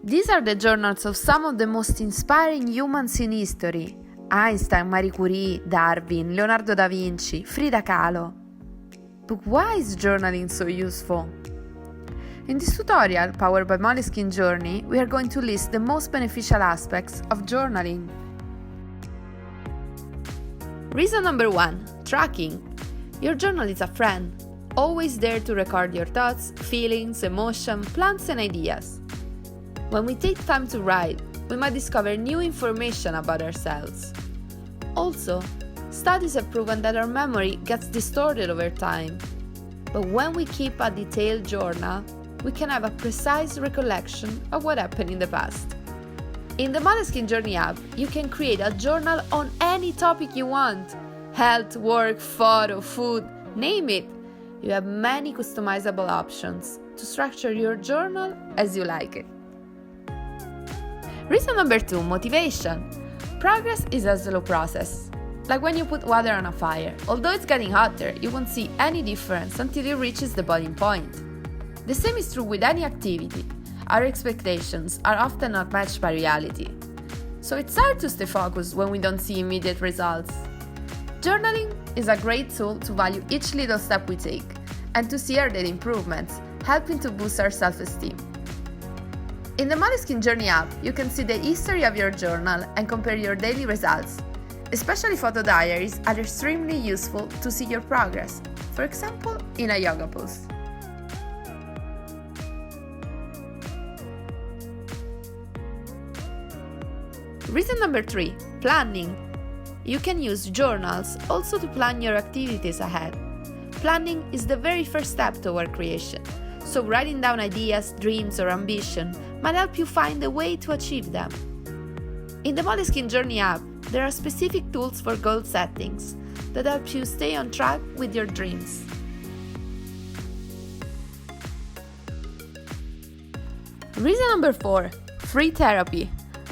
These are the journals of some of the most inspiring humans in history: Einstein, Marie Curie, Darwin, Leonardo Da Vinci, Frida Kahlo. But why is journaling so useful? In this tutorial, powered by Moleskine Journey, we are going to list the most beneficial aspects of journaling. Reason number 1: tracking. Your journal is a friend, always there to record your thoughts, feelings, emotions, plans, and ideas. When we take time to write, we might discover new information about ourselves. Also, studies have proven that our memory gets distorted over time. But when we keep a detailed journal, we can have a precise recollection of what happened in the past. In the Moleskine Journey app, you can create a journal on any topic you want: health, work, photo, food, name it. You have many customizable options to structure your journal as you like it. Reason number 2: motivation. Progress is a slow process. Like when you put water on a fire. Although it's getting hotter, you won't see any difference until it reaches the boiling point. The same is true with any activity. Our expectations are often not matched by reality. So it's hard to stay focused when we don't see immediate results. Journaling is a great tool to value each little step we take and to see our daily improvements, helping to boost our self-esteem. In the Moleskine Journey app, you can see the history of your journal and compare your daily results. Especially photo diaries are extremely useful to see your progress, for example, in a yoga pose. Reason number 3: planning. You can use journals also to plan your activities ahead. Planning is the very first step toward creation, so writing down ideas, dreams, or ambition might help you find a way to achieve them. In the Moleskine Journey app, there are specific tools for goal settings that help you stay on track with your dreams. Reason number 4: free therapy.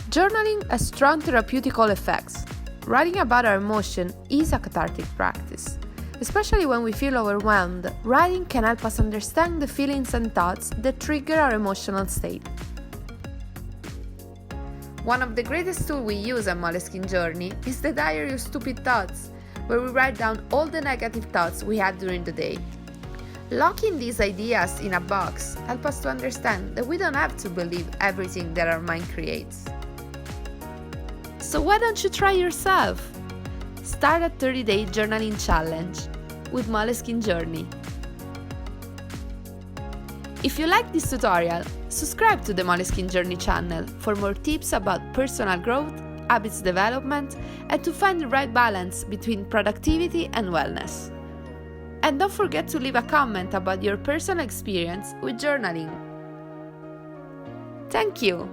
Journaling has strong therapeutical effects. Writing about our emotion is a cathartic practice. Especially when we feel overwhelmed, writing can help us understand the feelings and thoughts that trigger our emotional state. One of the greatest tools we use at Moleskine Journey is the Diary of Stupid Thoughts, where we write down all the negative thoughts we had during the day. Locking these ideas in a box helps us to understand that we don't have to believe everything that our mind creates. So why don't you try yourself? Start a 30-day journaling challenge with Moleskine Journey. If you like this tutorial, subscribe to the Moleskine Journey channel for more tips about personal growth, habits development, and to find the right balance between productivity and wellness. And don't forget to leave a comment about your personal experience with journaling. Thank you!